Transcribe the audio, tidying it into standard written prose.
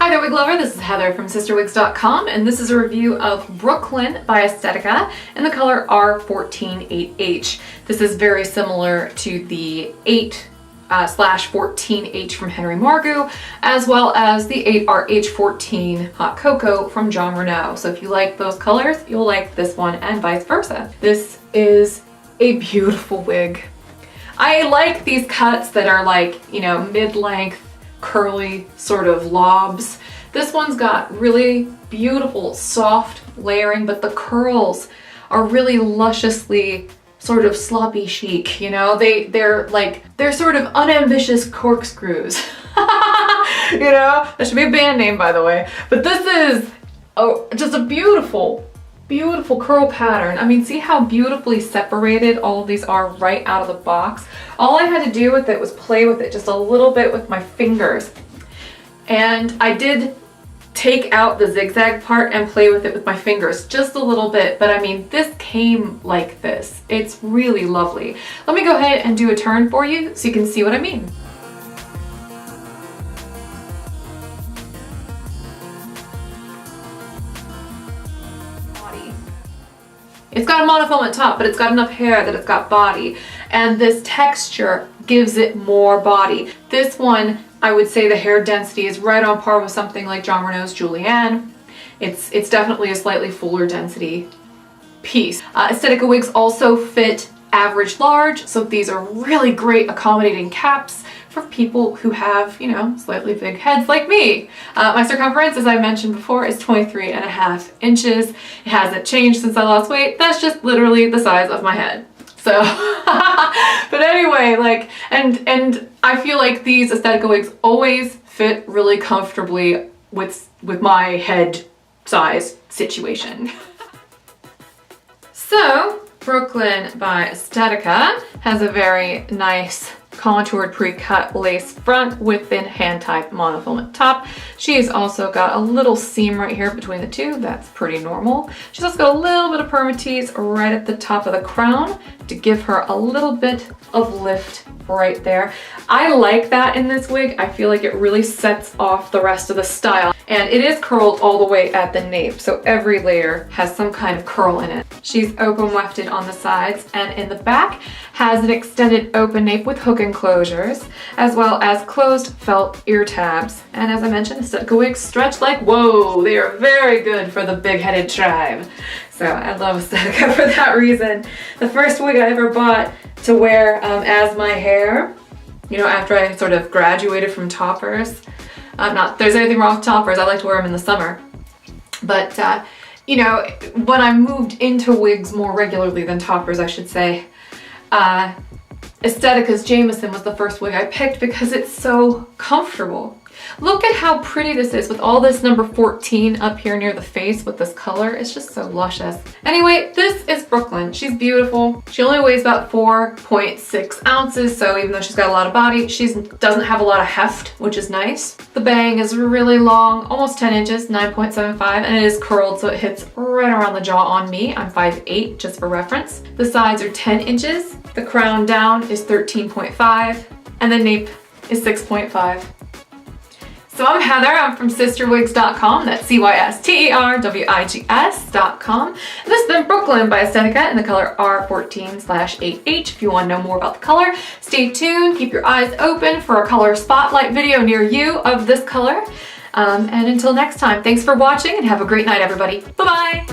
Hi there, wig lover. This is Heather from CysterWigs.com, and this is a review of Brooklyn by Estetica in the color R14 This is very similar to the 8/14H from Henry Margu, as well as the 8RH14 Hot Cocoa from John Renault. So if you like those colors, you'll like this one and vice versa. This is a beautiful wig. I like these cuts that are like, you know, mid-length, curly sort of lobs. This one's got really beautiful soft layering, but the curls are really lusciously sort of sloppy chic, you know? They're sort of unambitious corkscrews. You know? That should be a band name, by the way. But this is just a beautiful curl pattern. I mean, see how beautifully separated all of these are right out of the box? All I had to do with it was play with it just a little bit with my fingers. And I did take out the zigzag part and play with it with my fingers just a little bit, but I mean, this came like this. It's really lovely. Let me go ahead and do a turn for you so you can see what I mean. It's got a monofilament top, but it's got enough hair that it's got body. And this texture gives it more body. This one, I would say the hair density is right on par with something like John Renault's Julianne. It's definitely a slightly fuller density piece. Estetica wigs also fit average large, so these are really great accommodating caps for people who have, you know, slightly big heads like me. My circumference, as I mentioned before, is 23.5 inches. It hasn't changed since I lost weight. That's just literally the size of my head. So, but anyway, like, and I feel like these Estetica wigs always fit really comfortably with my head size situation. So, Brooklyn by Estetica has a very nice contoured pre-cut lace front with thin hand-tied monofilament top. She's also got a little seam right here between the two. That's pretty normal. She's also got a little bit of permatease right at the top of the crown to give her a little bit of lift right there. I like that in this wig. I feel like it really sets off the rest of the style. And it is curled all the way at the nape, so every layer has some kind of curl in it. She's open wefted on the sides, and in the back has an extended open nape with hook enclosures, as well as closed felt ear tabs. And as I mentioned, Estetica wigs stretch like whoa. They are very good for the big-headed tribe. So I love Estetica for that reason. The first wig I ever bought to wear as my hair, you know, after I sort of graduated from toppers. Not there's anything wrong with toppers, I like to wear them in the summer. But, you know, when I moved into wigs more regularly than toppers, I should say, Estetica's Jameson was the first wig I picked because it's so comfortable. Look at how pretty this is with all this number 14 up here near the face with this color. It's just so luscious. Anyway, this is Brooklyn. She's beautiful. She only weighs about 4.6 ounces, so even though she's got a lot of body, she doesn't have a lot of heft, which is nice. The bang is really long, almost 10 inches, 9.75, and it is curled, so it hits right around the jaw on me. I'm 5'8", just for reference. The sides are 10 inches. The crown down is 13.5, and the nape is 6.5. So I'm Heather, I'm from CysterWigs.com, that's CysterWigs.com. And this has been Brooklyn by Estetica in the color R14/8H. If you want to know more about the color, stay tuned, keep your eyes open for a color spotlight video near you of this color. And until next time, thanks for watching and have a great night, everybody. Bye-bye!